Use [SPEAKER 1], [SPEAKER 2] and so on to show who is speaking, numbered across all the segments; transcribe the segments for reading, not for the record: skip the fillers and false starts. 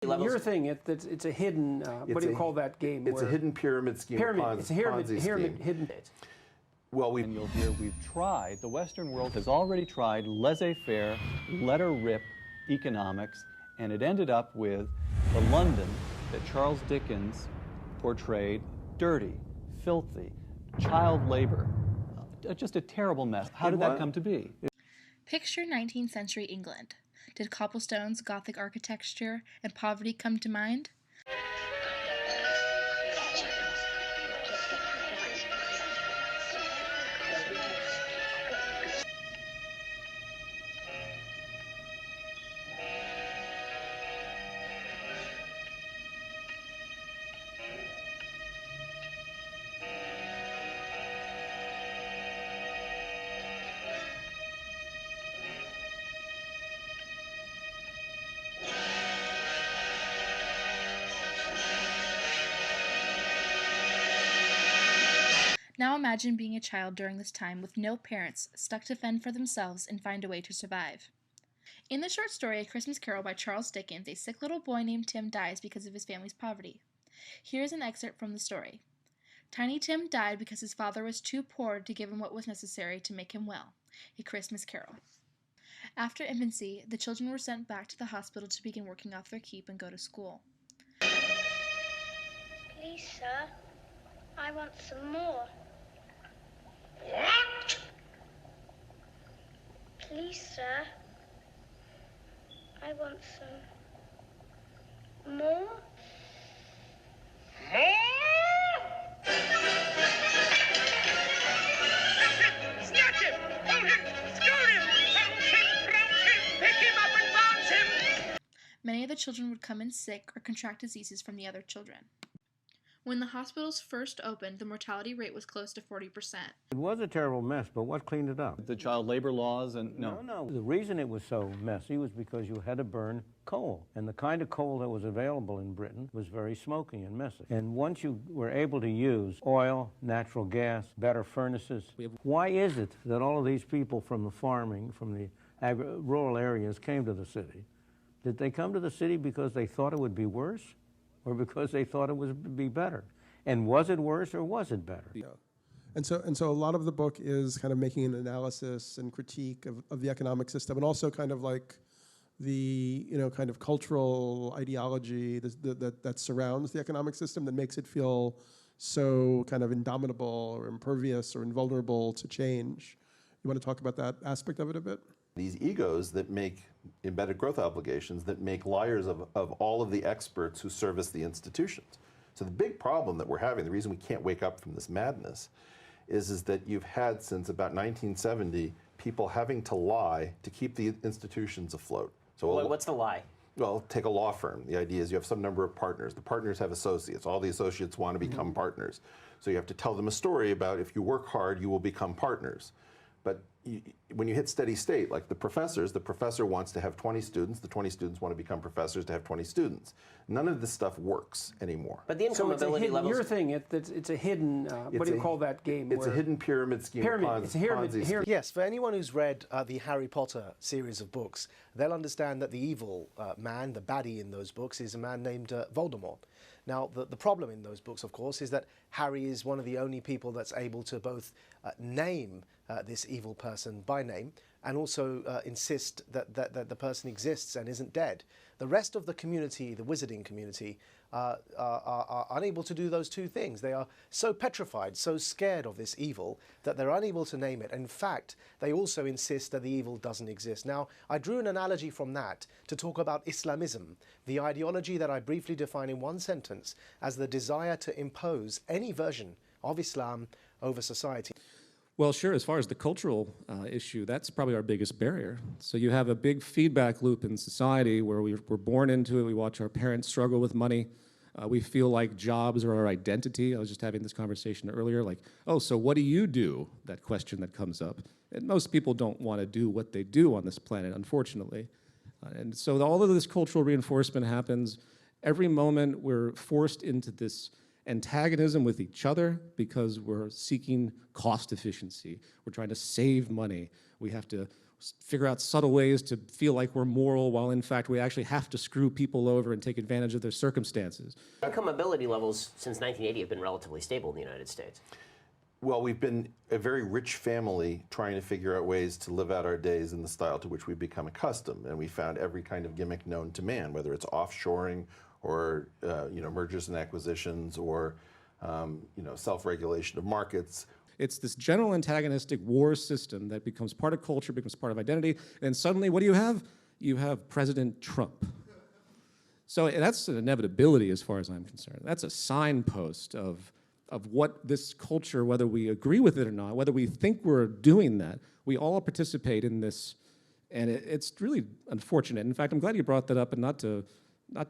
[SPEAKER 1] levels.
[SPEAKER 2] Your thing, it's a hidden, what do you call that game?
[SPEAKER 3] It's a hidden pyramid scheme.
[SPEAKER 2] It's a hidden.
[SPEAKER 3] Well,
[SPEAKER 4] And you'll hear we've tried, the Western world has already tried laissez-faire, let-her-rip economics, and it ended up with the London that Charles Dickens portrayed dirty, filthy, child labor, just a terrible mess. How did that come to be?
[SPEAKER 5] Picture 19th century England. Did cobblestones, Gothic architecture, and poverty come to mind? Now imagine being a child during this time with no parents, stuck to fend for themselves and find a way to survive. In the short story A Christmas Carol by Charles Dickens, a sick little boy named Tim dies because of his family's poverty. Here's an excerpt from the story. Tiny Tim died because his father was too poor to give him what was necessary to make him well. A Christmas Carol. After infancy, the children were sent back to the hospital to begin working off their keep and go to school.
[SPEAKER 6] Please, sir, I want some more.
[SPEAKER 7] What?
[SPEAKER 6] Please, sir, I want some more.
[SPEAKER 7] More? Snatch him! Hold him! Scold him! Pounce him! Prounce him! Pick him up and bounce him!
[SPEAKER 5] Many of the children would come in sick or contract diseases from the other children. When the hospitals first opened, the mortality rate was close to 40%.
[SPEAKER 8] It was a terrible mess, but what cleaned it up?
[SPEAKER 4] The child labor laws and
[SPEAKER 8] No. The reason it was so messy was because you had to burn coal. And the kind of coal that was available in Britain was very smoky and messy. And once you were able to use oil, natural gas, better furnaces, why is it that all of these people from the farming, from the rural areas came to the city? Did they come to the city because they thought it would be worse? Or because they thought it would be better? And was it worse or was it better?
[SPEAKER 9] Yeah. And so a lot of the book is kind of making an analysis and critique of the economic system, and also kind of like the kind of cultural ideology that surrounds the economic system that makes it feel so kind of indomitable or impervious or invulnerable to change. You want to talk about that aspect of it a bit?
[SPEAKER 3] These egos that make embedded growth obligations that make liars of all of the experts who service the institutions. So the big problem that we're having, the reason we can't wake up from this madness, is that you've had since about 1970 people having to lie to keep the institutions afloat. So
[SPEAKER 1] What's the lie?
[SPEAKER 3] Well, take a law firm. The idea is you have some number of partners. The partners have associates. All the associates want to become partners. So you have to tell them a story about if you work hard, you will become partners. But when you hit steady state, like the professor wants to have 20 students, the 20 students want to become professors to have 20 students. None of this stuff works anymore.
[SPEAKER 1] But the income mobility levels...
[SPEAKER 2] Your thing, it's a hidden, what do you call that game?
[SPEAKER 3] It's a hidden pyramid scheme.
[SPEAKER 2] Pyramid.
[SPEAKER 10] Yes, for anyone who's read the Harry Potter series of books, they'll understand that the evil man, the baddie in those books, is a man named Voldemort. Now, the problem in those books, of course, is that Harry is one of the only people that's able to both name this evil person by name and also insist that the person exists and isn't dead. The rest of the community, the wizarding community, are unable to do those two things. They are so petrified, so scared of this evil that they're unable to name it. In fact, they also insist that the evil doesn't exist. Now, I drew an analogy from that to talk about Islamism, the ideology that I briefly define in one sentence as the desire to impose any version of Islam over society.
[SPEAKER 11] Well, sure. As far as the cultural issue, that's probably our biggest barrier. So you have a big feedback loop in society where we're born into it. We watch our parents struggle with money. We feel like jobs are our identity. I was just having this conversation earlier, like, oh, so what do you do? That question that comes up. And most people don't want to do what they do on this planet, unfortunately. And so all of this cultural reinforcement happens. Every moment we're forced into this antagonism with each other because we're seeking cost efficiency. We're trying to save money. We have to figure out subtle ways to feel like we're moral while in fact we actually have to screw people over and take advantage of their circumstances.
[SPEAKER 1] Income mobility levels since 1980 have been relatively stable in the United States.
[SPEAKER 3] Well, we've been a very rich family trying to figure out ways to live out our days in the style to which we've become accustomed. And we found every kind of gimmick known to man, whether it's offshoring or mergers and acquisitions or self-regulation of markets.
[SPEAKER 11] It's this general antagonistic war system that becomes part of culture, becomes part of identity, and suddenly what do you have? You have President Trump. So that's an inevitability as far as I'm concerned. That's a signpost of what this culture, whether we agree with it or not, whether we think we're doing that, we all participate in this, and it's really unfortunate. In fact, I'm glad you brought that up, and not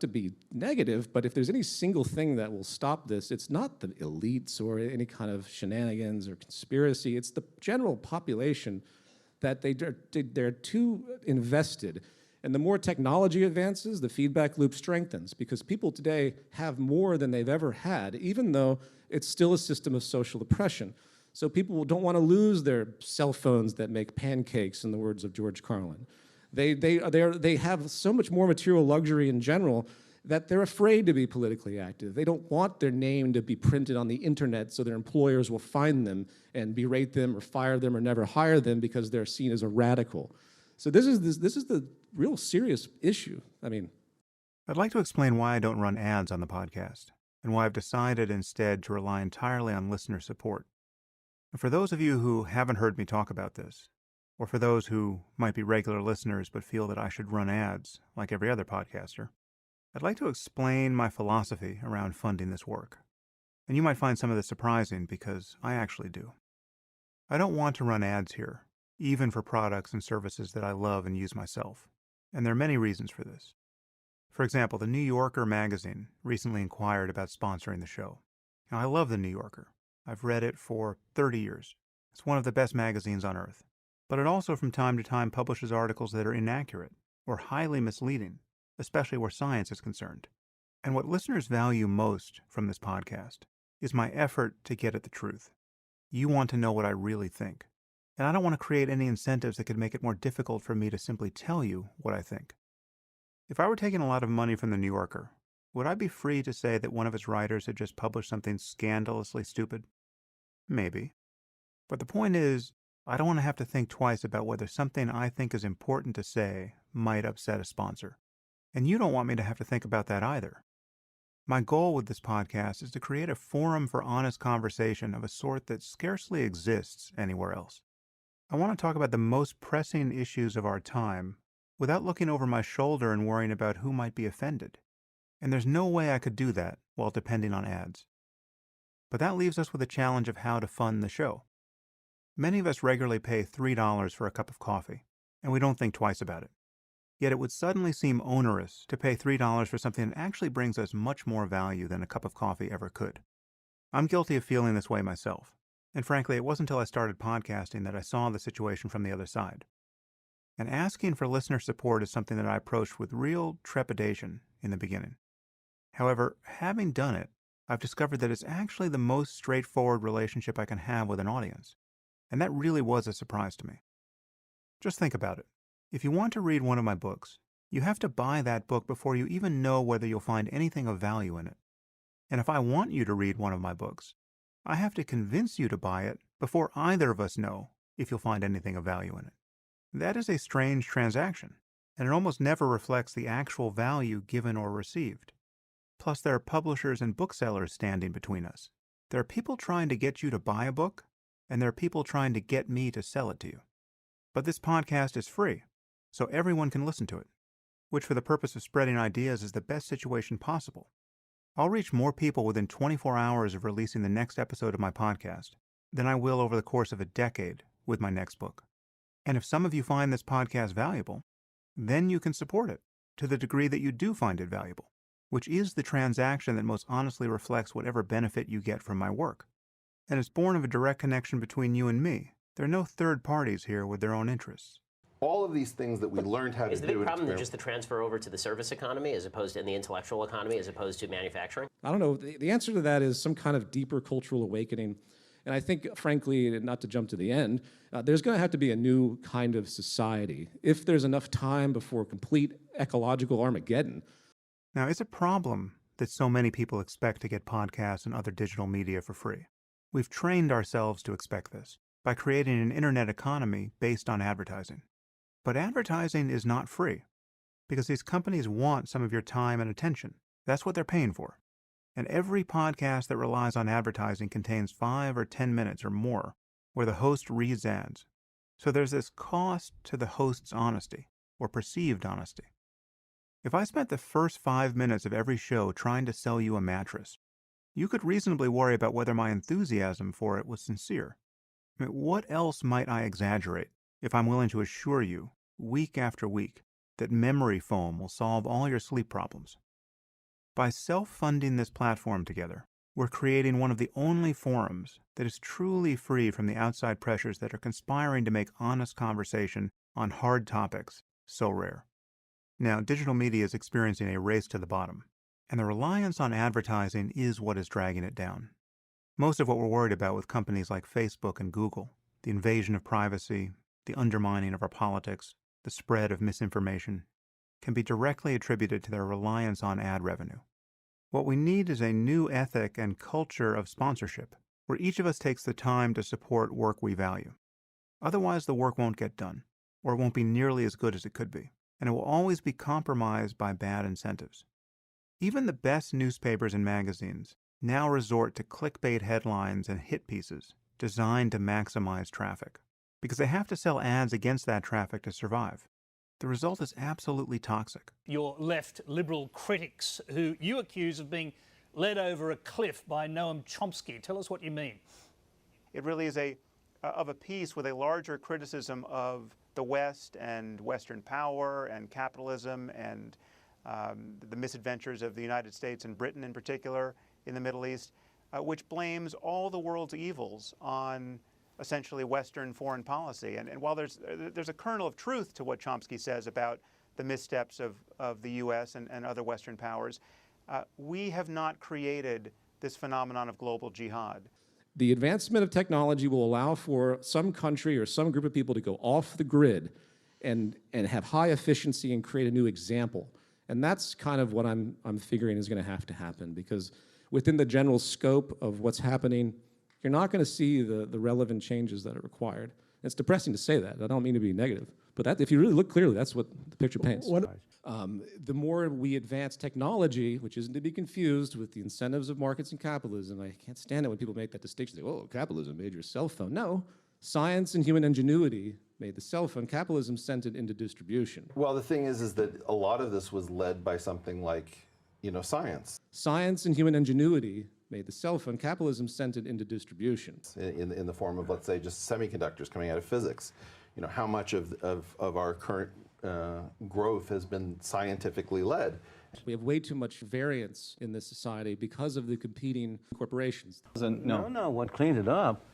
[SPEAKER 11] to be negative, but if there's any single thing that will stop this, it's not the elites or any kind of shenanigans or conspiracy. It's the general population that they're too invested. And the more technology advances, the feedback loop strengthens, because people today have more than they've ever had, even though it's still a system of social oppression. So people don't want to lose their cell phones that make pancakes, in the words of George Carlin. They have so much more material luxury in general that they're afraid to be politically active. They don't want their name to be printed on the internet so their employers will find them and berate them or fire them or never hire them because they're seen as a radical. So this is the real serious issue.
[SPEAKER 12] I'd like to explain why I don't run ads on the podcast and why I've decided instead to rely entirely on listener support. And for those of you who haven't heard me talk about this, or for those who might be regular listeners but feel that I should run ads like every other podcaster, I'd like to explain my philosophy around funding this work. And you might find some of this surprising because I actually do. I don't want to run ads here, even for products and services that I love and use myself. And there are many reasons for this. For example, the New Yorker magazine recently inquired about sponsoring the show. Now, I love the New Yorker. I've read it for 30 years. It's one of the best magazines on earth. But it also from time to time publishes articles that are inaccurate or highly misleading, especially where science is concerned. And what listeners value most from this podcast is my effort to get at the truth. You want to know what I really think. And I don't want to create any incentives that could make it more difficult for me to simply tell you what I think. If I were taking a lot of money from the New Yorker, would I be free to say that one of its writers had just published something scandalously stupid? Maybe. But the point is, I don't want to have to think twice about whether something I think is important to say might upset a sponsor. And you don't want me to have to think about that either. My goal with this podcast is to create a forum for honest conversation of a sort that scarcely exists anywhere else. I want to talk about the most pressing issues of our time without looking over my shoulder and worrying about who might be offended. And there's no way I could do that while depending on ads. But that leaves us with a challenge of how to fund the show. Many of us regularly pay $3 for a cup of coffee, and we don't think twice about it. Yet it would suddenly seem onerous to pay $3 for something that actually brings us much more value than a cup of coffee ever could. I'm guilty of feeling this way myself. And frankly, it wasn't until I started podcasting that I saw the situation from the other side. And asking for listener support is something that I approached with real trepidation in the beginning. However, having done it, I've discovered that it's actually the most straightforward relationship I can have with an audience. And that really was a surprise to me. Just think about it. If you want to read one of my books, you have to buy that book before you even know whether you'll find anything of value in it. And if I want you to read one of my books, I have to convince you to buy it before either of us know if you'll find anything of value in it. That is a strange transaction, and it almost never reflects the actual value given or received. Plus, there are publishers and booksellers standing between us. There are people trying to get you to buy a book, and there are people trying to get me to sell it to you. But this podcast is free, so everyone can listen to it, which for the purpose of spreading ideas is the best situation possible. I'll reach more people within 24 hours of releasing the next episode of my podcast than I will over the course of a decade with my next book. And if some of you find this podcast valuable, then you can support it to the degree that you do find it valuable, which is the transaction that most honestly reflects whatever benefit you get from my work. And it's born of a direct connection between you and me. There are no third parties here with their own interests.
[SPEAKER 3] All of these things that we learned how to do.
[SPEAKER 1] Is the big problem just the transfer over to the service economy as opposed to the intellectual economy as opposed to manufacturing?
[SPEAKER 11] I don't know. The answer to that is some kind of deeper cultural awakening. And I think, frankly, not to jump to the end, there's going to have to be a new kind of society if there's enough time before complete ecological Armageddon.
[SPEAKER 12] Now, it's a problem that so many people expect to get podcasts and other digital media for free. We've trained ourselves to expect this by creating an internet economy based on advertising. But advertising is not free because these companies want some of your time and attention. That's what they're paying for. And every podcast that relies on advertising contains 5 or 10 minutes or more where the host reads ads. So there's this cost to the host's honesty, or perceived honesty. If I spent the first 5 minutes of every show trying to sell you a mattress, you could reasonably worry about whether my enthusiasm for it was sincere. I mean, what else might I exaggerate if I'm willing to assure you, week after week, that memory foam will solve all your sleep problems? By self-funding this platform together, we're creating one of the only forums that is truly free from the outside pressures that are conspiring to make honest conversation on hard topics so rare. Now, digital media is experiencing a race to the bottom, and the reliance on advertising is what is dragging it down. Most of what we're worried about with companies like Facebook and Google, the invasion of privacy, the undermining of our politics, the spread of misinformation, can be directly attributed to their reliance on ad revenue. What we need is a new ethic and culture of sponsorship, where each of us takes the time to support work we value. Otherwise, the work won't get done, or it won't be nearly as good as it could be, and it will always be compromised by bad incentives. Even the best newspapers and magazines now resort to clickbait headlines and hit pieces designed to maximize traffic, because they have to sell ads against that traffic to survive. The result is absolutely toxic.
[SPEAKER 13] Your left liberal critics, who you accuse of being led over a cliff by Noam Chomsky. Tell us what you mean.
[SPEAKER 12] It really is of a piece with a larger criticism of the West and Western power and capitalism and the misadventures of the United States and Britain in particular in the Middle East, which blames all the world's evils on essentially Western foreign policy. And while there's a kernel of truth to what Chomsky says about the missteps of the U.S. and other Western powers, we have not created this phenomenon of global jihad.
[SPEAKER 11] The advancement of technology will allow for some country or some group of people to go off the grid and have high efficiency and create a new example. And that's kind of what I'm figuring is going to have to happen, because within the general scope of what's happening, you're not going to see the relevant changes that are required. It's depressing to say that. I don't mean to be negative. But that, if you really look clearly, that's what the picture paints. The more we advance technology, which isn't to be confused with the incentives of markets and capitalism. I can't stand it when people make that distinction. They go, oh, capitalism made your cell phone. No, science and human ingenuity made the cell phone. Capitalism sent it into distribution.
[SPEAKER 3] Well, the thing is that a lot of this was led by something like, science.
[SPEAKER 11] Science and human ingenuity made the cell phone. Capitalism sent it into distribution.
[SPEAKER 3] In the form of, let's say, just semiconductors coming out of physics. How much of our current growth has been scientifically led.
[SPEAKER 11] We have way too much variance in this society because of the competing corporations.
[SPEAKER 8] No. What cleaned it up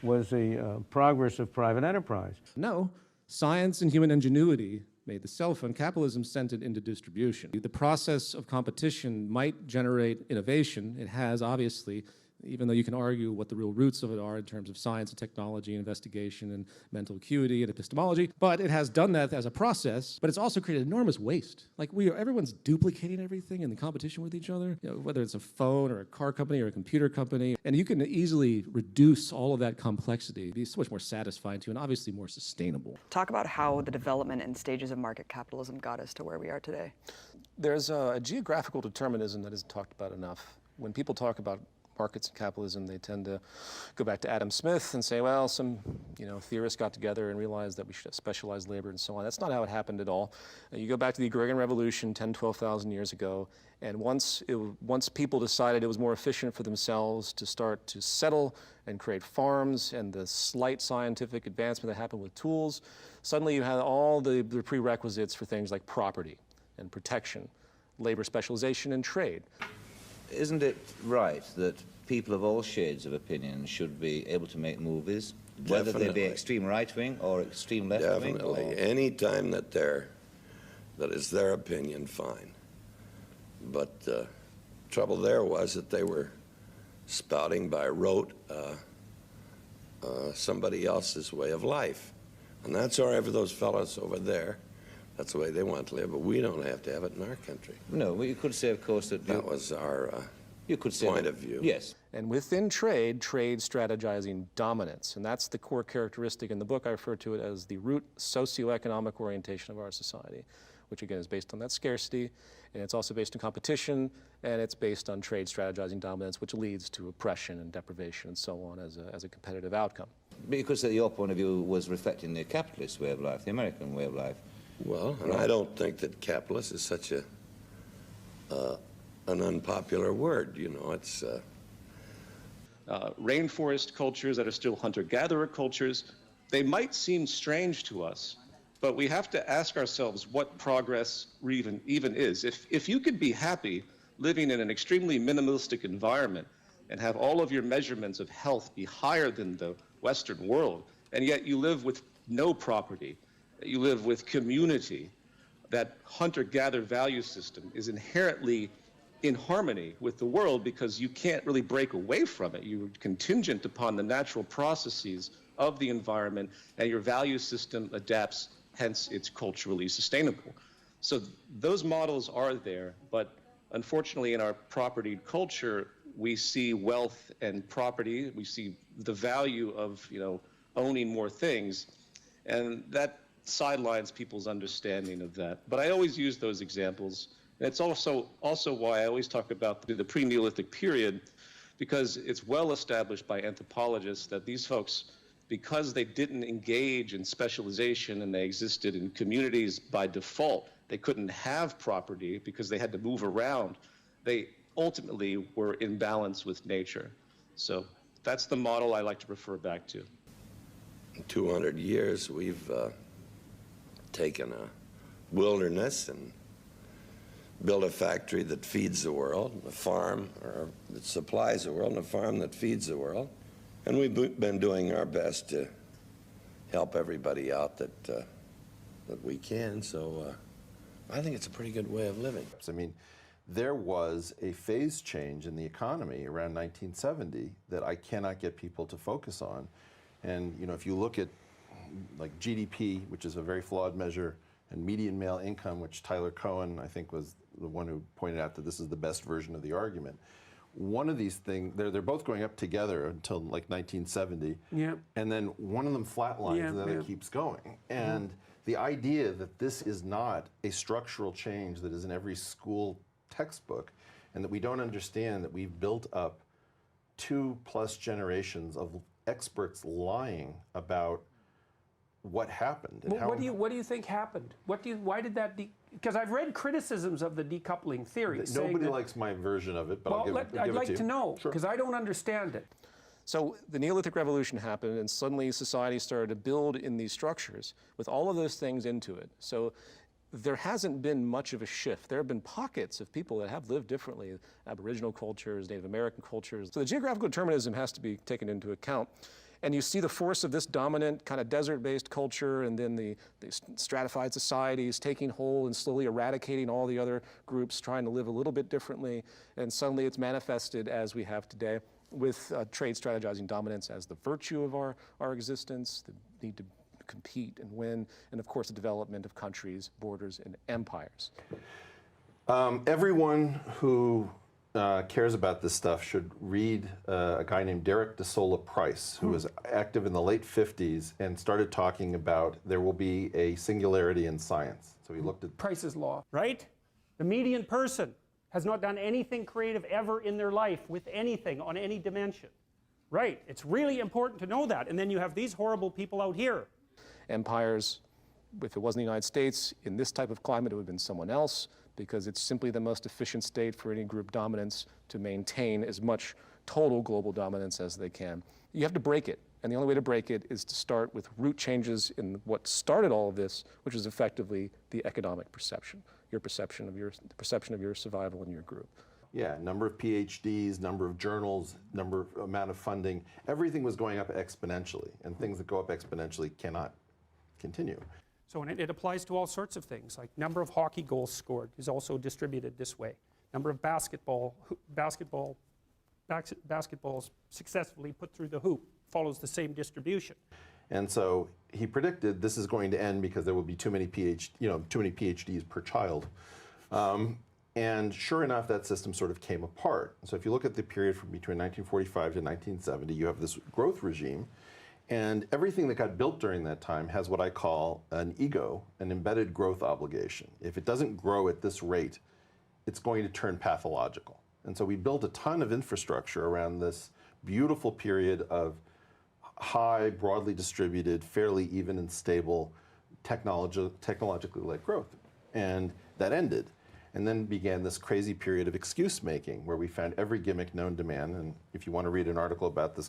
[SPEAKER 8] was the progress of private enterprise.
[SPEAKER 11] No. Science and human ingenuity made the cell phone. Capitalism sent it into distribution. The process of competition might generate innovation. It has, obviously, even though you can argue what the real roots of it are in terms of science and technology and investigation and mental acuity and epistemology, but it has done that as a process, but it's also created enormous waste. Like everyone's duplicating everything in the competition with each other, whether it's a phone or a car company or a computer company, and you can easily reduce all of that complexity, be so much more satisfying to you and obviously more sustainable.
[SPEAKER 14] Talk about how the development and stages of market capitalism got us to where we are today.
[SPEAKER 15] There's a geographical determinism that isn't talked about enough. When people talk about markets and capitalism, they tend to go back to Adam Smith and say, well, some theorists got together and realized that we should have specialized labor and so on. That's not how it happened at all. You go back to the Agrarian Revolution 10, 12,000 years ago, and once people decided it was more efficient for themselves to start to settle and create farms, and the slight scientific advancement that happened with tools, suddenly you had all the prerequisites for things like property and protection, labor specialization, and trade.
[SPEAKER 16] Isn't it right that people of all shades of opinion should be able to make movies, whether they be extreme right-wing or extreme left-wing?
[SPEAKER 17] Definitely. Any time that is their opinion, fine. But trouble there was that they were spouting by rote somebody else's way of life. And that's all right for those fellows over there. That's the way they want to live, but we don't have to have it in our country.
[SPEAKER 16] No, well, you could say, of course, that
[SPEAKER 17] that was our point of view.
[SPEAKER 16] Yes.
[SPEAKER 15] And within trade, trade strategizing dominance. And that's the core characteristic in the book. I refer to it as the root socioeconomic orientation of our society, which again is based on that scarcity, and it's also based on competition, and it's based on trade strategizing dominance, which leads to oppression and deprivation and so on as a competitive outcome.
[SPEAKER 16] Because your point of view was reflecting the capitalist way of life, the American way of life.
[SPEAKER 17] Well, and I don't think that capitalist is such an unpopular word. You know, it's
[SPEAKER 11] rainforest cultures that are still hunter-gatherer cultures. They might seem strange to us, but we have to ask ourselves what progress even is. If you could be happy living in an extremely minimalistic environment and have all of your measurements of health be higher than the Western world, and yet you live with no property, you live with community, that hunter-gatherer value system is inherently in harmony with the world because you can't really break away from it. You're contingent upon the natural processes of the environment, and your value system adapts, hence it's culturally sustainable. So those models are there, but unfortunately in our propertied culture, we see wealth and property, we see the value of, owning more things, and that sidelines people's understanding of that. But I always use those examples. And it's also why I always talk about the pre-Neolithic period, because it's well established by anthropologists that these folks, because they didn't engage in specialization and they existed in communities by default, they couldn't have property because they had to move around. They ultimately were in balance with nature. So that's the model I like to refer back to.
[SPEAKER 17] In 200 years, we've taken a wilderness and built a factory that feeds the world, a farm that supplies the world, and a farm that feeds the world. And we've been doing our best to help everybody out that we can. So I think it's a pretty good way of living.
[SPEAKER 3] I mean, there was a phase change in the economy around 1970 that I cannot get people to focus on. And if you look at like GDP, which is a very flawed measure, and median male income, which Tyler Cohen, I think, was the one who pointed out that this is the best version of the argument. One of these things, they're both going up together until like 1970, and then one of them flatlines and the other keeps going. And the idea that this is not a structural change that is in every school textbook, and that we don't understand that we've built up 2+ generations of experts lying about what happened. And
[SPEAKER 2] what do you think happened? Why did that? Because I've read criticisms of the decoupling theory.
[SPEAKER 3] Nobody likes my version of it, but I'll give it to you.
[SPEAKER 2] I'd like to know, because I don't understand it.
[SPEAKER 15] So the Neolithic Revolution happened, and suddenly society started to build in these structures with all of those things into it. So there hasn't been much of a shift. There have been pockets of people that have lived differently, Aboriginal cultures, Native American cultures. So the geographical determinism has to be taken into account. And you see the force of this dominant kind of desert-based culture, and then the stratified societies taking hold and slowly eradicating all the other groups trying to live a little bit differently. And suddenly it's manifested as we have today with trade strategizing dominance as the virtue of our existence, the need to compete and win, and of course the development of countries, borders, and empires.
[SPEAKER 3] Everyone who cares about this stuff should read a guy named Derek DeSola Price, who was active in the late 50s and started talking about there will be a singularity in science. So he looked at
[SPEAKER 2] Price's law.
[SPEAKER 18] Right? The median person has not done anything creative ever in their life with anything on any dimension. Right? It's really important to know that. And then you have these horrible people out here.
[SPEAKER 15] Empires, if it wasn't the United States, in this type of climate, it would have been someone else, because it's simply the most efficient state for any group dominance to maintain as much total global dominance as they can. You have to break it, and the only way to break it is to start with root changes in what started all of this, which is effectively the economic perception, the perception of your survival in your group.
[SPEAKER 3] Yeah, number of PhDs, number of journals, amount of funding, everything was going up exponentially, and things that go up exponentially cannot continue.
[SPEAKER 18] So it applies to all sorts of things, like number of hockey goals scored is also distributed this way. Number of basketballs successfully put through the hoop
[SPEAKER 2] follows the same distribution.
[SPEAKER 3] And so he predicted this is going to end because there will be too many PhDs per child. And sure enough, that system sort of came apart. So if you look at the period from between 1945 to 1970, you have this growth regime. And everything that got built during that time has what I call an ego, an embedded growth obligation. If it doesn't grow at this rate, it's going to turn pathological. And so we built a ton of infrastructure around this beautiful period of high, broadly distributed, fairly even and stable technologically led growth. And that ended. And then began this crazy period of excuse making where we found every gimmick known to man. And if you want to read an article about this,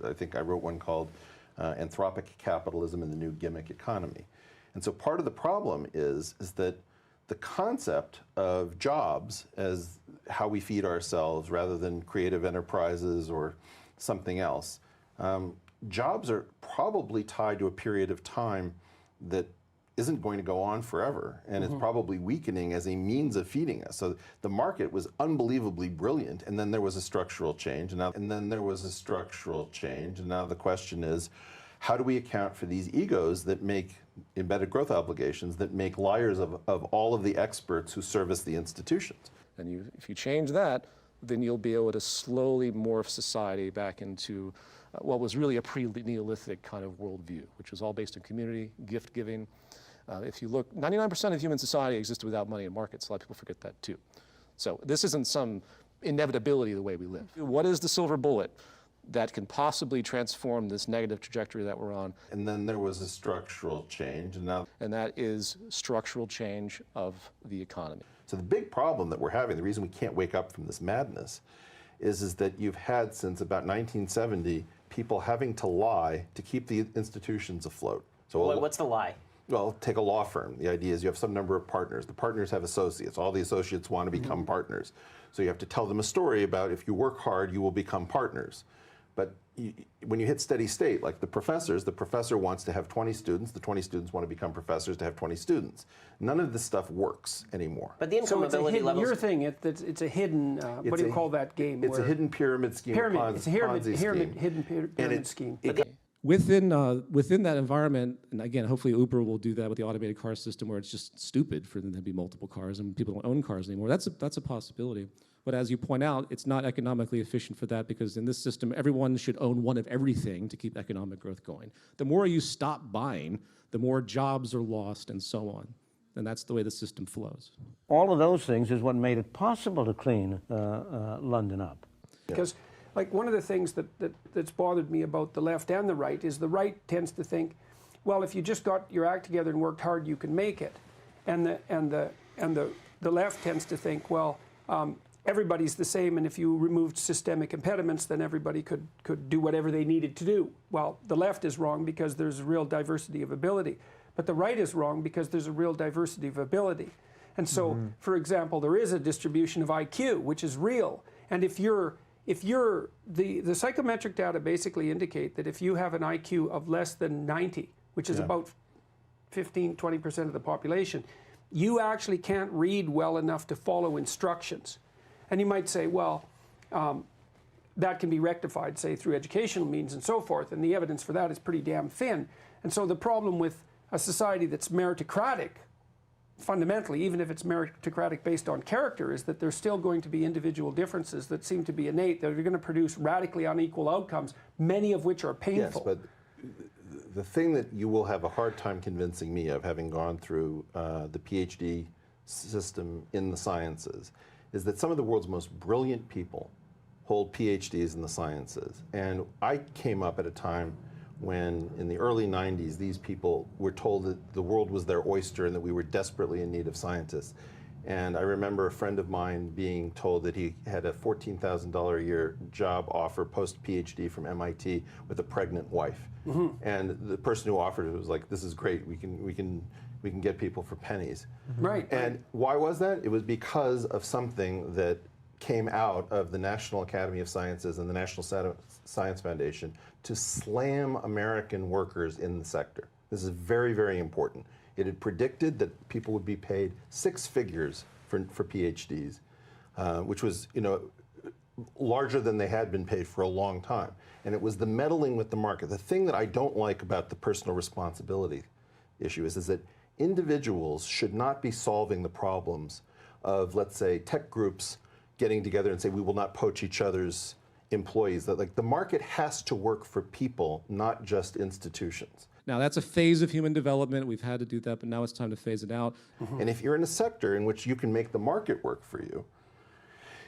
[SPEAKER 3] I think I wrote one called Anthropic Capitalism and the New Gimmick Economy. And so part of the problem is that the concept of jobs as how we feed ourselves rather than creative enterprises or something else, jobs are probably tied to a period of time that isn't going to go on forever, and it's probably weakening as a means of feeding us. So the market was unbelievably brilliant, and then there was a structural change, and now the question is, how do we account for these egos that make embedded growth obligations, that make liars of all of the experts who service the institutions?
[SPEAKER 15] And if you change that, then you'll be able to slowly morph society back into what was really a pre-Neolithic kind of worldview, which was all based on community, gift giving. If you look, 99% of human society existed without money and markets. A lot of people forget that too. So this isn't some inevitability of the way we live. What is the silver bullet that can possibly transform this negative trajectory that we're on?
[SPEAKER 3] And then there was a structural change,
[SPEAKER 15] and that is structural change of the economy.
[SPEAKER 3] So the big problem that we're having, the reason we can't wake up from this madness, is that you've had since about 1970 people having to lie to keep the institutions afloat. So
[SPEAKER 1] what's the lie?
[SPEAKER 3] Well, take a law firm. The idea is you have some number of partners. The partners have associates. All the associates want to become partners. So you have to tell them a story about if you work hard, you will become partners. But when you hit steady state, like the professor wants to have 20 students. The 20 students want to become professors to have 20 students. None of this stuff works anymore.
[SPEAKER 1] But the income ability levels...
[SPEAKER 2] Your thing, it's a hidden, what do you call that game?
[SPEAKER 3] It's a hidden pyramid scheme.
[SPEAKER 2] It's a hidden pyramid scheme.
[SPEAKER 11] Within that environment, and again, hopefully Uber will do that with the automated car system where it's just stupid for them to be multiple cars and people don't own cars anymore. That's a possibility. But as you point out, it's not economically efficient for that because in this system, everyone should own one of everything to keep economic growth going. The more you stop buying, the more jobs are lost and so on. And that's the way the system flows.
[SPEAKER 8] All of those things is what made it possible to clean London up.
[SPEAKER 2] Because like one of the things that's bothered me about the left and the right is the right tends to think, well, if you just got your act together and worked hard, you can make it. And the left tends to think, well, everybody's the same, and if you removed systemic impediments, then everybody could do whatever they needed to do. Well, the left is wrong because there's a real diversity of ability. But the right is wrong because there's a real diversity of ability. And so, for example, there is a distribution of IQ, which is real. And the psychometric data basically indicate that if you have an IQ of less than 90, which is about 15–20% of the population, you actually can't read well enough to follow instructions. And you might say, well, that can be rectified, say, through educational means and so forth, and the evidence for that is pretty damn thin. And so the problem with a society that's meritocratic, fundamentally, even if it's meritocratic based on character, is that there's still going to be individual differences that seem to be innate, that are going to produce radically unequal outcomes, many of which are painful.
[SPEAKER 3] Yes, but the thing that you will have a hard time convincing me of, having gone through the PhD system in the sciences, is that some of the world's most brilliant people hold PhDs in the sciences. And I came up at a time when, in the early 90s, these people were told that the world was their oyster and that we were desperately in need of scientists. And I remember a friend of mine being told that he had a $14,000 a year job offer post-PhD from MIT with a pregnant wife. And the person who offered it was like, this is great, we can get people for pennies.
[SPEAKER 2] Right.
[SPEAKER 3] And why was that? It was because of something that came out of the National Academy of Sciences and the National Science Foundation to slam American workers in the sector. This is very, very important. It had predicted that people would be paid 6 figures for PhDs, which was, larger than they had been paid for a long time. And it was the meddling with the market. The thing that I don't like about the personal responsibility issue is that individuals should not be solving the problems of, let's say, tech groups getting together and say, we will not poach each other's employees. That, like, the market has to work for people, not just institutions.
[SPEAKER 11] Now, that's a phase of human development. We've had to do that, but now it's time to phase it out.
[SPEAKER 3] And if you're in a sector in which you can make the market work for you,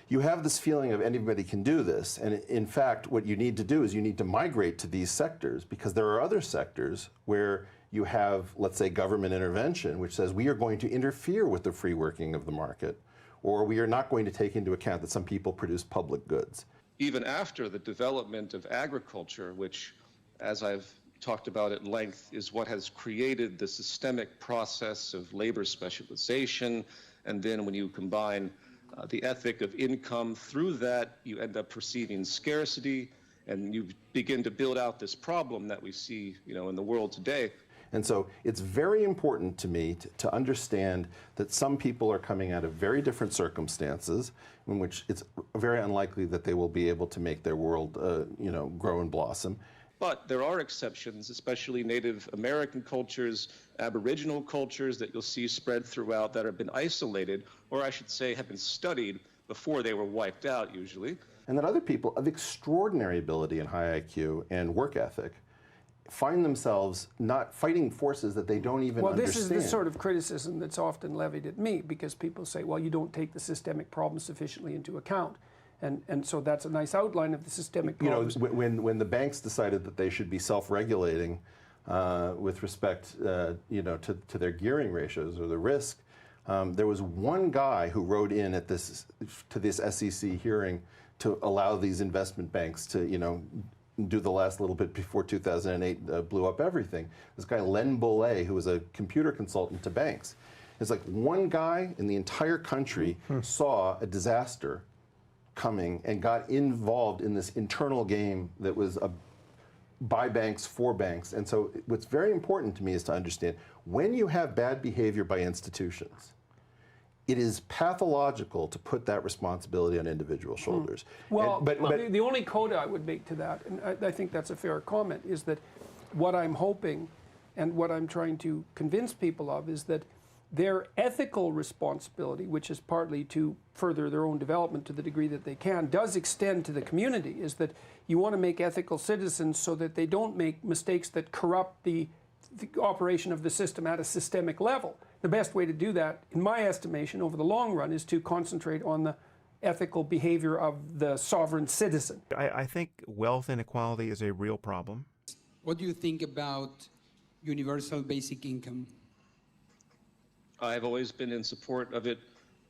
[SPEAKER 3] you have this feeling of anybody can do this. And in fact, what you need to do is you need to migrate to these sectors, because there are other sectors where you have, let's say, government intervention, which says we are going to interfere with the free working of the market, or we are not going to take into account that some people produce public goods.
[SPEAKER 15] Even after the development of agriculture, which, as I've talked about at length, is what has created the systemic process of labor specialization, and then when you combine the ethic of income through that, you end up perceiving scarcity, and you begin to build out this problem that we see, in the world today.
[SPEAKER 3] And so it's very important to me to understand that some people are coming out of very different circumstances in which it's very unlikely that they will be able to make their world, grow and blossom.
[SPEAKER 15] But there are exceptions, especially Native American cultures, Aboriginal cultures that you'll see spread throughout that have been isolated, or I should say have been studied before they were wiped out usually.
[SPEAKER 3] And that other people of extraordinary ability and high IQ and work ethic find themselves not fighting forces that they don't even understand.
[SPEAKER 2] Well, this is the sort of criticism that's often levied at me, because people say, well, you don't take the systemic problem sufficiently into account. And so that's a nice outline of the systemic problems.
[SPEAKER 3] When the banks decided that they should be self-regulating with respect, to their gearing ratios or the risk, there was one guy who wrote in at to this SEC hearing to allow these investment banks to, do the last little bit before 2008 blew up everything. This guy, Len Bollet, who was a computer consultant to banks. It's like one guy in the entire country saw a disaster coming and got involved in this internal game that was by banks for banks. And so what's very important to me is to understand, when you have bad behavior by institutions, it is pathological to put that responsibility on individual shoulders.
[SPEAKER 2] Well, but the only coda I would make to that, and I think that's a fair comment, is that what I'm hoping and what I'm trying to convince people of is that their ethical responsibility, which is partly to further their own development to the degree that they can, does extend to the community, is that you want to make ethical citizens so that they don't make mistakes that corrupt the operation of the system at a systemic level. The best way to do that, in my estimation, over the long run, is to concentrate on the ethical behavior of the sovereign citizen.
[SPEAKER 12] I think wealth inequality is a real problem.
[SPEAKER 19] What do you think about universal basic income?
[SPEAKER 15] I've always been in support of it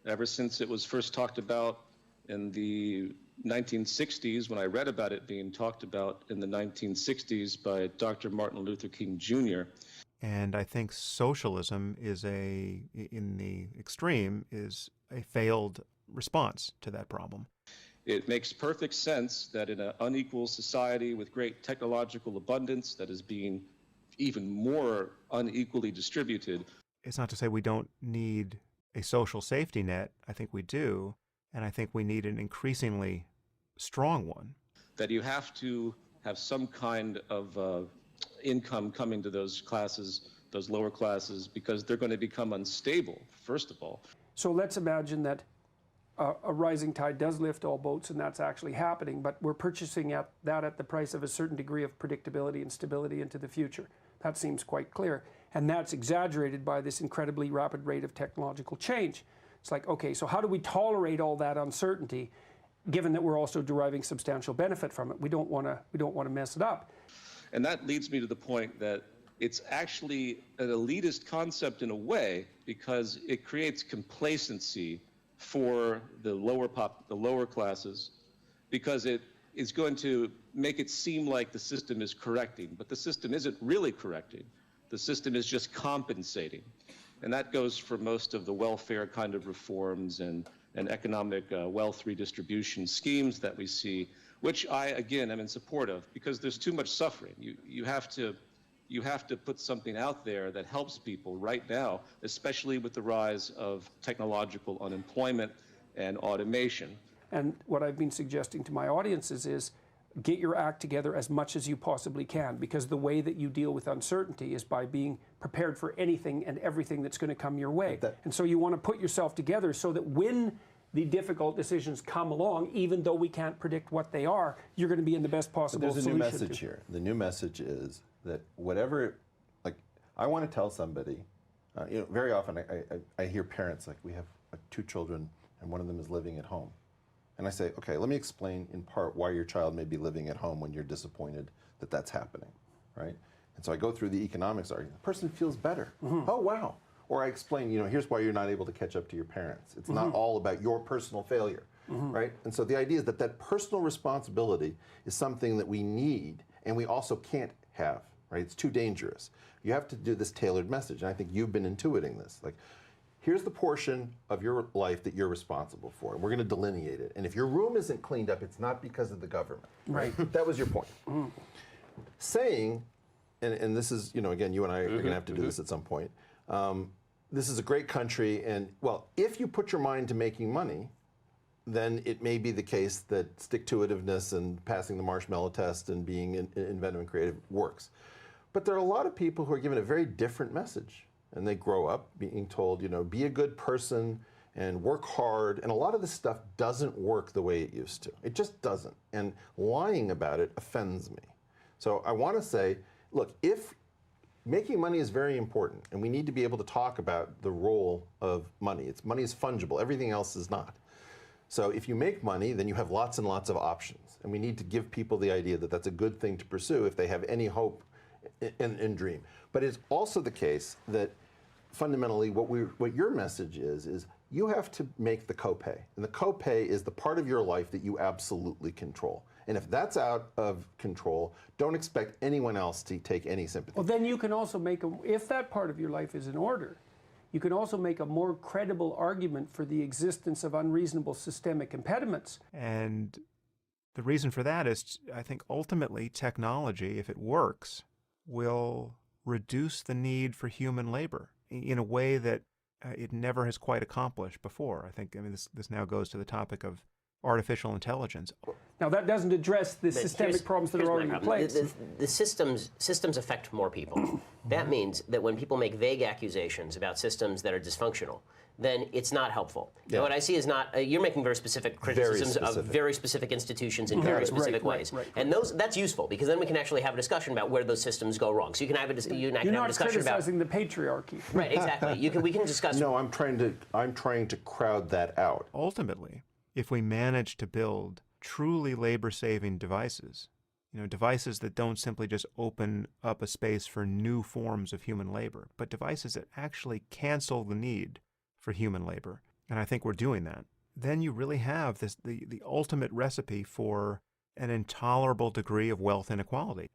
[SPEAKER 15] ever since it was first talked about in the 1960s, when I read about it being talked about in the 1960s by Dr. Martin Luther King Jr.
[SPEAKER 12] And I think socialism is in the extreme, is a failed response to that problem.
[SPEAKER 15] It makes perfect sense that in an unequal society with great technological abundance that is being even more unequally distributed.
[SPEAKER 12] It's not to say we don't need a social safety net. I think we do. And I think we need an increasingly strong one.
[SPEAKER 15] That you have to have some kind of income coming to those classes, those lower classes, because they're going to become unstable, first of all.
[SPEAKER 2] So let's imagine that a rising tide does lift all boats, and that's actually happening, but we're purchasing that at the price of a certain degree of predictability and stability into the future. That seems quite clear. And that's exaggerated by this incredibly rapid rate of technological change. It's like, okay, so how do we tolerate all that uncertainty, given that we're also deriving substantial benefit from it? We don't want to mess it up.
[SPEAKER 15] And that leads me to the point that it's actually an elitist concept in a way, because it creates complacency for the lower classes, because it is going to make it seem like the system is correcting, but the system isn't really correcting. The system is just compensating. And that goes for most of the welfare kind of reforms and economic wealth redistribution schemes that we see, which I, again, am in support of, because there's too much suffering. You have to put something out there that helps people right now, especially with the rise of technological unemployment and automation.
[SPEAKER 2] And what I've been suggesting to my audiences is get your act together as much as you possibly can, because the way that you deal with uncertainty is by being prepared for anything and everything that's going to come your way. And so you want to put yourself together so that when the difficult decisions come along, even though we can't predict what they are, you're going to be in the best possible
[SPEAKER 3] There's a
[SPEAKER 2] solution.
[SPEAKER 3] new message here. The new message is that whatever, like, I want to tell somebody, very often I hear parents, like, we have 2 children and one of them is living at home. And I say, okay, let me explain in part why your child may be living at home when you're disappointed that that's happening, right? And so I go through the economics argument. The person feels better. Oh, wow. Or I explain, here's why you're not able to catch up to your parents. It's not all about your personal failure, right? And so the idea is that that personal responsibility is something that we need and we also can't have, right? It's too dangerous. You have to do this tailored message. And I think you've been intuiting this. Like, here's the portion of your life that you're responsible for, and we're going to delineate it. And if your room isn't cleaned up, it's not because of the government.
[SPEAKER 2] Right.
[SPEAKER 3] That was your point. Saying, and this is, again, you and I are going to have to do this at some point. This is a great country, and, well, if you put your mind to making money, then it may be the case that stick-to-itiveness and passing the marshmallow test and being inventive and creative works. But there are a lot of people who are given a very different message. And they grow up being told, be a good person and work hard. And a lot of this stuff doesn't work the way it used to. It just doesn't. And lying about it offends me. So I want to say, look, if making money is very important, and we need to be able to talk about the role of money. Money is fungible. Everything else is not. So if you make money, then you have lots and lots of options. And we need to give people the idea that that's a good thing to pursue if they have any hope and dream. But it's also the case that fundamentally what your message is you have to make the copay. And the copay is the part of your life that you absolutely control. And if that's out of control, don't expect anyone else to take any sympathy.
[SPEAKER 2] Well, then you can also if that part of your life is in order, you can also make a more credible argument for the existence of unreasonable systemic impediments.
[SPEAKER 12] And the reason for that is, I think, ultimately technology, if it works, will reduce the need for human labor in a way that it never has quite accomplished before. I think, this now goes to the topic of artificial intelligence.
[SPEAKER 2] Now, that doesn't address the systemic problems that are already in place.
[SPEAKER 1] The systems affect more people. That means that when people make vague accusations about systems that are dysfunctional, then it's not helpful.
[SPEAKER 3] Yeah.
[SPEAKER 1] And what I see is you're making very specific criticisms of very specific institutions in very specific ways. And that's useful, because then we can actually have a discussion about where those systems go wrong. So you can have a discussion about...
[SPEAKER 2] You're not criticizing the patriarchy.
[SPEAKER 1] Right, exactly. We can discuss...
[SPEAKER 3] No, I'm trying to crowd that out.
[SPEAKER 12] Ultimately, if we manage to build truly labor-saving devices, devices that don't simply just open up a space for new forms of human labor, but devices that actually cancel the need for human labor, and I think we're doing that, then you really have the ultimate recipe for an intolerable degree of wealth inequality.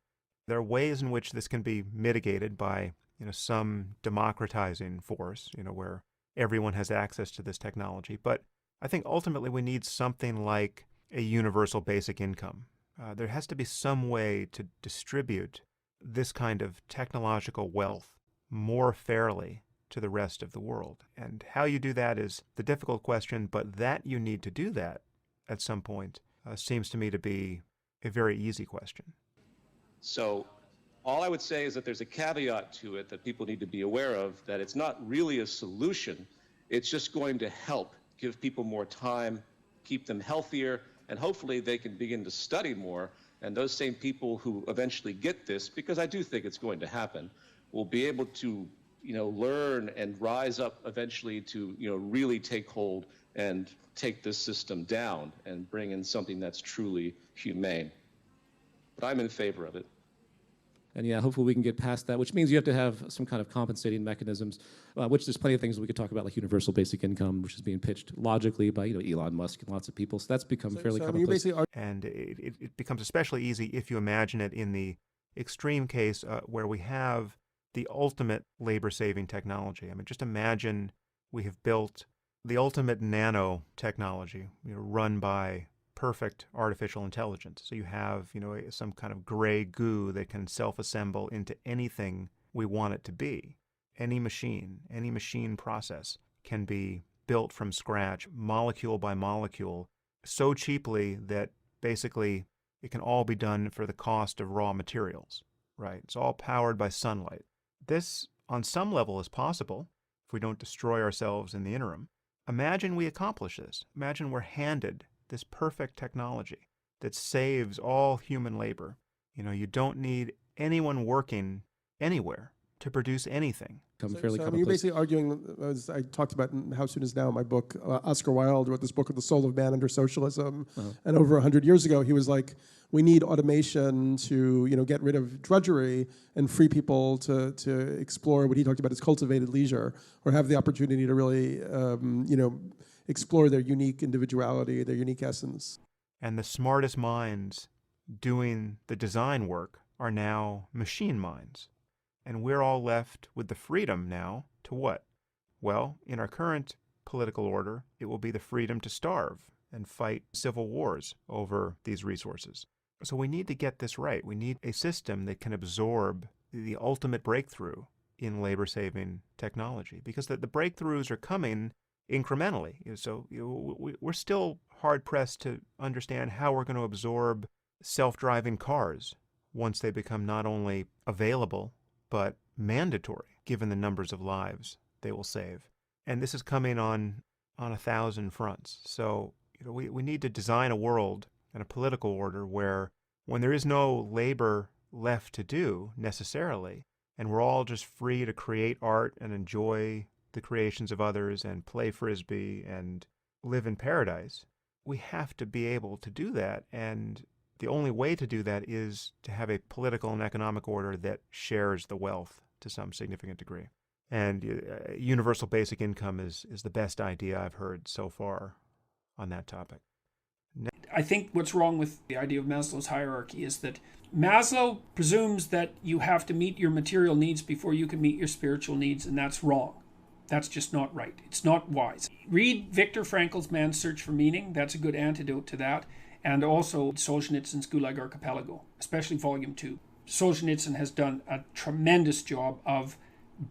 [SPEAKER 12] There are ways in which this can be mitigated by some democratizing force, where everyone has access to this technology. But I think ultimately we need something like a universal basic income. There has to be some way to distribute this kind of technological wealth more fairly to the rest of the world. And how you do that is the difficult question, but that you need to do that at some point seems to me to be a very easy question.
[SPEAKER 15] So all I would say is that there's a caveat to it that people need to be aware of, that it's not really a solution. It's just going to help give people more time, keep them healthier, and hopefully they can begin to study more. And those same people who eventually get this, because I do think it's going to happen, will be able to learn and rise up eventually to, really take hold and take this system down and bring in something that's truly humane. But I'm in favor of it.
[SPEAKER 11] And yeah, hopefully we can get past that, which means you have to have some kind of compensating mechanisms, which there's plenty of things we could talk about, like universal basic income, which is being pitched logically by Elon Musk and lots of people. So that's become fairly commonplace.
[SPEAKER 12] And it becomes especially easy if you imagine it in the extreme case where we have the ultimate labor-saving technology. I mean, just imagine we have built the ultimate nanotechnology, run by perfect artificial intelligence. So you have, some kind of gray goo that can self-assemble into anything we want it to be. Any machine process can be built from scratch, molecule by molecule, so cheaply that basically it can all be done for the cost of raw materials, right? It's all powered by sunlight. This, on some level, is possible if we don't destroy ourselves in the interim. Imagine we accomplish this. Imagine we're handed this perfect technology that saves all human labor. You know, you don't need anyone working anywhere to produce anything.
[SPEAKER 9] So I mean, you're basically arguing, as I talked about in How Soon Is Now, my book, Oscar Wilde wrote this book with The Soul of Man Under Socialism, and over 100 years ago, he was like, we need automation to, you know, get rid of drudgery and free people to explore what he talked about as cultivated leisure, or have the opportunity to really, you know, explore their unique individuality, their unique essence.
[SPEAKER 12] And the smartest minds doing the design work are now machine minds. And we're all left with the freedom now to what? Well, in our current political order, it will be the freedom to starve and fight civil wars over these resources. So we need to get this right. We need a system that can absorb the ultimate breakthrough in labor-saving technology, because the breakthroughs are coming incrementally. So we're still hard-pressed to understand how we're going to absorb self-driving cars once they become not only available, but mandatory, given the numbers of lives they will save. And this is coming on 1,000 fronts. So we need to design a world and a political order where, when there is no labor left to do necessarily, and we're all just free to create art and enjoy the creations of others and play Frisbee and live in paradise, we have to be able to do that. And the only way to do that is to have a political and economic order that shares the wealth to some significant degree. And universal basic income is the best idea I've heard so far on that topic.
[SPEAKER 2] I think what's wrong with the idea of Maslow's hierarchy is that Maslow presumes that you have to meet your material needs before you can meet your spiritual needs, and that's wrong. That's just not right. It's not wise. Read Viktor Frankl's Man's Search for Meaning. That's a good antidote to that. And also Solzhenitsyn's Gulag Archipelago, especially Volume 2. Solzhenitsyn has done a tremendous job of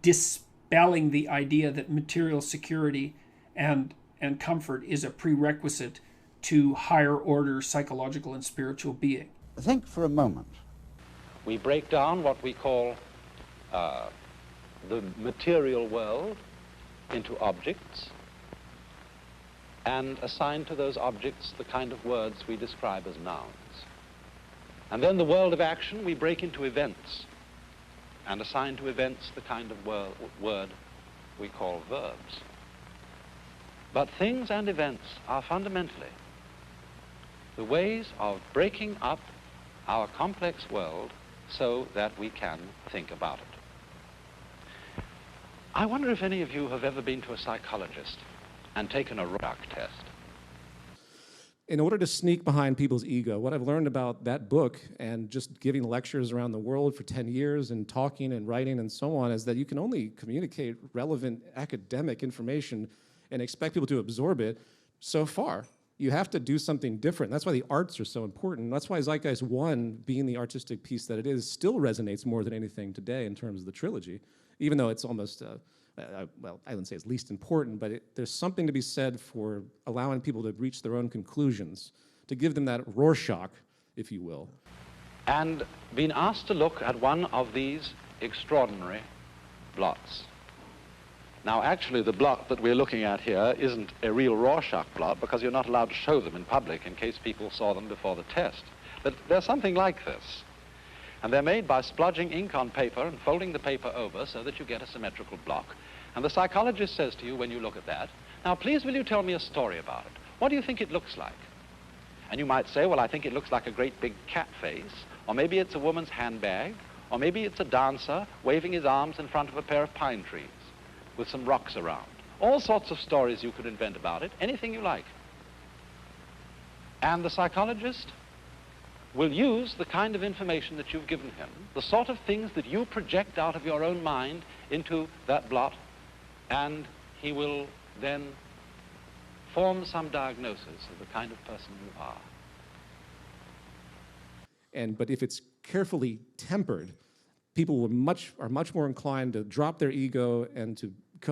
[SPEAKER 2] dispelling the idea that material security and comfort is a prerequisite to higher order psychological and spiritual being.
[SPEAKER 20] Think for a moment.
[SPEAKER 21] We break down what we call the material world into objects, and assign to those objects the kind of words we describe as nouns. And then the world of action we break into events, and assign to events the kind of word we call verbs. But things and events are fundamentally the ways of breaking up our complex world so that we can think about it. I wonder if any of you have ever been to a psychologist and taken a Rorschach test.
[SPEAKER 11] In order to sneak behind people's ego, what I've learned about that book and just giving lectures around the world for 10 years and talking and writing and so on is that you can only communicate relevant academic information and expect people to absorb it so far. You have to do something different. That's why the arts are so important. That's why Zeitgeist 1, being the artistic piece that it is, still resonates more than anything today in terms of the trilogy, even though it's almost well, I wouldn't say it's least important, but there's something to be said for allowing people to reach their own conclusions, to give them that Rorschach, if you will.
[SPEAKER 21] And been asked to look at one of these extraordinary blots. Now, actually, the blot that we're looking at here isn't a real Rorschach blot, because you're not allowed to show them in public in case people saw them before the test. But they're something like this. And they're made by splodging ink on paper and folding the paper over so that you get a symmetrical block. And the psychologist says to you when you look at that, now please will you tell me a story about it? What do you think it looks like? And you might say, well, I think it looks like a great big cat face, or maybe it's a woman's handbag, or maybe it's a dancer waving his arms in front of a pair of pine trees with some rocks around. All sorts of stories you could invent about it, anything you like. And the psychologist will use the kind of information that you've given him, the sort of things that you project out of your own mind into that blot, and he will then form some diagnosis of the kind of person you are.
[SPEAKER 11] But if it's carefully tempered, people are much more inclined to drop their ego and to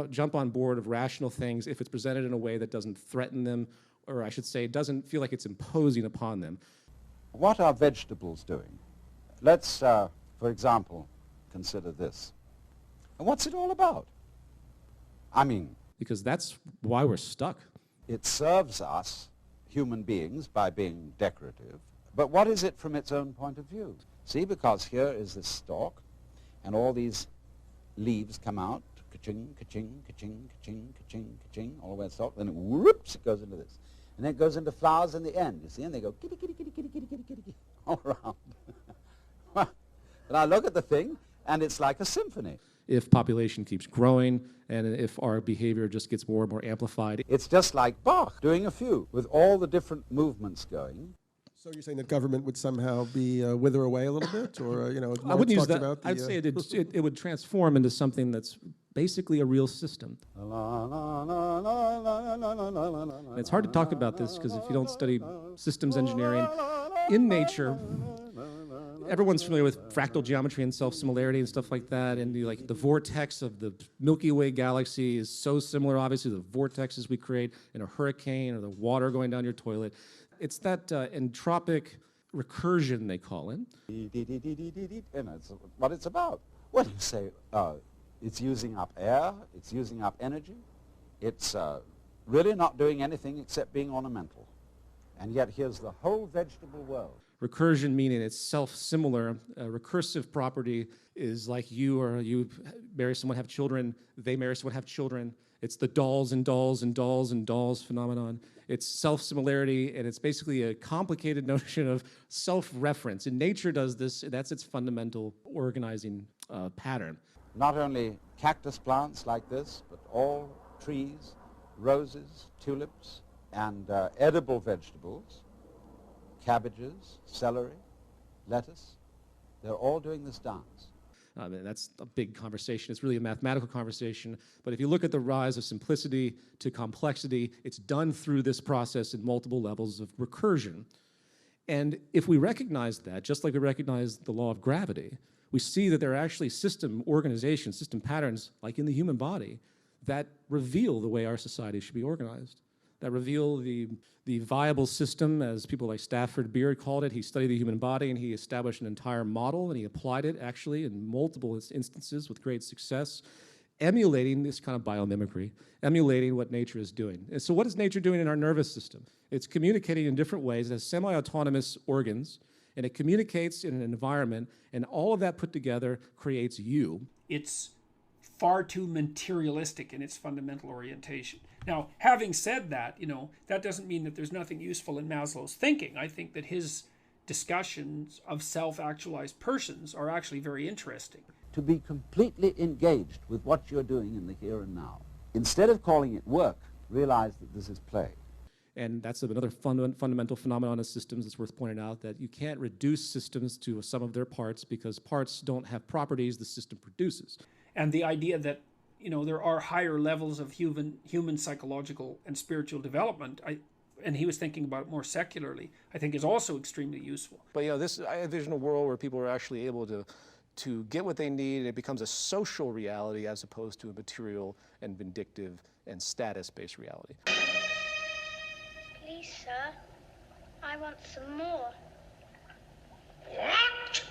[SPEAKER 11] jump on board of rational things if it's presented in a way that doesn't threaten them or I should say, doesn't feel like it's imposing upon them.
[SPEAKER 20] What are vegetables doing? Let's, for example, consider this. And what's it all about? I mean...
[SPEAKER 11] Because that's why we're stuck.
[SPEAKER 20] It serves us, human beings, by being decorative. But what is it from its own point of view? See, because here is this stalk, and all these leaves come out, ka-ching, ka-ching, ka-ching, ka-ching, ka-ching, ka-ching, all the way to the stalk, then whoops, it goes into this. And then it goes into flowers in the end, you see, and they go kitty, kitty, kitty, kitty, kitty, kitty, kitty, kitty, all around. And I look at the thing, and it's like a symphony.
[SPEAKER 11] If population keeps growing, and if our behavior just gets more and more amplified.
[SPEAKER 20] It's just like Bach doing a fugue, with all the different movements going.
[SPEAKER 9] So you're saying that government would somehow be wither away a little bit, or
[SPEAKER 11] I wouldn't use that. I'd say it would transform into something that's basically a real system. And it's hard to talk about this because if you don't study systems engineering in nature, everyone's familiar with fractal geometry and self-similarity and stuff like that, and the vortex of the Milky Way galaxy is so similar, obviously, to the vortexes we create in a hurricane or the water going down your toilet. It's that entropic recursion, they call it.
[SPEAKER 20] And it's what it's about. When you say it's using up air, it's using up energy, it's really not doing anything except being ornamental. And yet here's the whole vegetable world.
[SPEAKER 11] Recursion meaning it's self-similar. A recursive property is like you marry someone, have children, they marry someone, have children. It's the dolls and dolls and dolls and dolls phenomenon. It's self-similarity, and it's basically a complicated notion of self-reference. And nature does this, that's its fundamental organizing pattern.
[SPEAKER 20] Not only cactus plants like this, but all trees, roses, tulips, and edible vegetables, cabbages, celery, lettuce, they're all doing this dance.
[SPEAKER 11] That's a big conversation. It's really a mathematical conversation. But if you look at the rise of simplicity to complexity, it's done through this process in multiple levels of recursion. And if we recognize that, just like we recognize the law of gravity, we see that there are actually system organizations, system patterns, like in the human body, that reveal the way our society should be organized, that reveal the viable system, as people like Stafford Beard called it. He studied the human body and he established an entire model, and he applied it actually in multiple instances with great success, emulating this kind of biomimicry, emulating what nature is doing. And so what is nature doing in our nervous system? It's communicating in different ways. It has semi-autonomous organs, and it communicates in an environment, and all of that put together creates you.
[SPEAKER 2] It's far too materialistic in its fundamental orientation. Now, having said that, that doesn't mean that there's nothing useful in Maslow's thinking. I think that his discussions of self-actualized persons are actually very interesting.
[SPEAKER 20] To be completely engaged with what you're doing in the here and now. Instead of calling it work, realize that this is play.
[SPEAKER 11] And that's another fundamental phenomenon of systems that's worth pointing out, that you can't reduce systems to a sum of their parts because parts don't have properties the system produces.
[SPEAKER 2] And the idea that there are higher levels of human psychological and spiritual development, and he was thinking about it more secularly, I think is also extremely useful.
[SPEAKER 15] But I envision a world where people are actually able to get what they need, and it becomes a social reality as opposed to a material and vindictive and status-based reality.
[SPEAKER 6] Please, sir, I want some more.
[SPEAKER 7] What?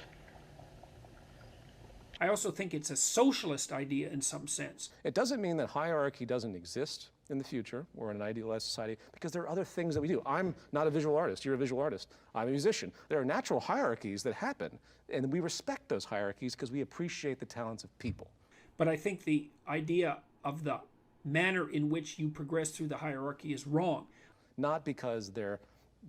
[SPEAKER 2] I also think it's a socialist idea in some sense.
[SPEAKER 15] It doesn't mean that hierarchy doesn't exist in the future or in an idealized society, because there are other things that we do. I'm not a visual artist. You're a visual artist. I'm a musician. There are natural hierarchies that happen, and we respect those hierarchies because we appreciate the talents of people.
[SPEAKER 2] But I think the idea of the manner in which you progress through the hierarchy is wrong.
[SPEAKER 15] Not because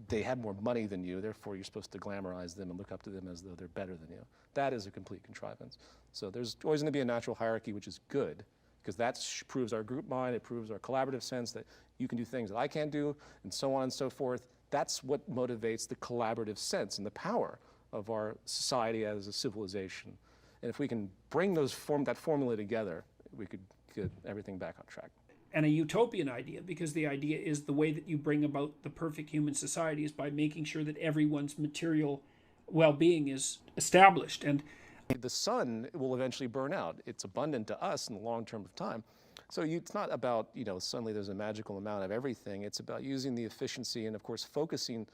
[SPEAKER 15] they have more money than you, therefore you're supposed to glamorize them and look up to them as though they're better than you. That is a complete contrivance. So there's always going to be a natural hierarchy, which is good, because that proves our group mind, it proves our collaborative sense that you can do things that I can't do, and so on and so forth. That's what motivates the collaborative sense and the power of our society as a civilization. And if we can bring that formula together, we could get everything back on track.
[SPEAKER 2] And a utopian idea, because the idea is the way that you bring about the perfect human society is by making sure that everyone's material well-being is established. And
[SPEAKER 15] the sun will eventually burn out. It's abundant to us in the long term of time. So it's not about, suddenly there's a magical amount of everything. It's about using the efficiency and, of course, focusing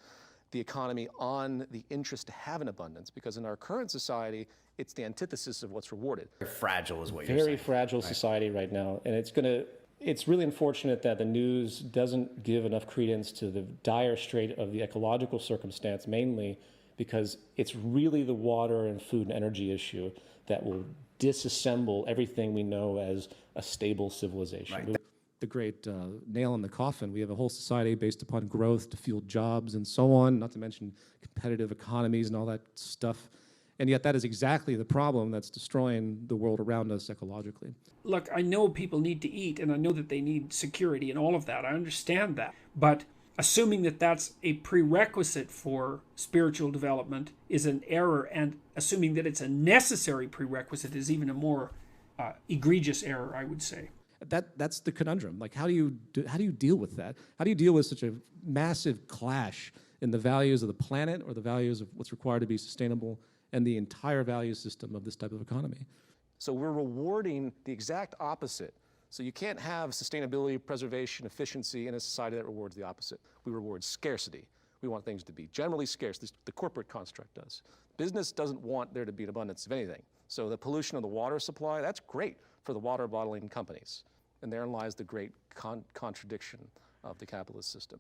[SPEAKER 15] the economy on the interest to have an abundance, because in our current society, it's the antithesis of what's rewarded.
[SPEAKER 5] Very fragile is what you're
[SPEAKER 11] saying.
[SPEAKER 5] Very
[SPEAKER 11] fragile society right now, and it's really unfortunate that the news doesn't give enough credence to the dire strait of the ecological circumstance, mainly because it's really the water and food and energy issue that will disassemble everything we know as a stable civilization. Right. The great nail in the coffin. We have a whole society based upon growth to fuel jobs and so on, not to mention competitive economies and all that stuff. And yet that is exactly the problem that's destroying the world around us ecologically.
[SPEAKER 2] Look, I know people need to eat, and I know that they need security and all of that. I understand that. But assuming that that's a prerequisite for spiritual development is an error, and assuming that it's a necessary prerequisite is even a more egregious error, I would say.
[SPEAKER 11] That's the conundrum. Like, how do you deal with that? How do you deal with such a massive clash in the values of the planet or the values of what's required to be sustainable and the entire value system of this type of economy?
[SPEAKER 15] So we're rewarding the exact opposite. So you can't have sustainability, preservation, efficiency in a society that rewards the opposite. We reward scarcity. We want things to be generally scarce. The corporate construct does. Business doesn't want there to be an abundance of anything. So the pollution of the water supply, that's great for the water bottling companies. And therein lies the great contradiction of the capitalist system.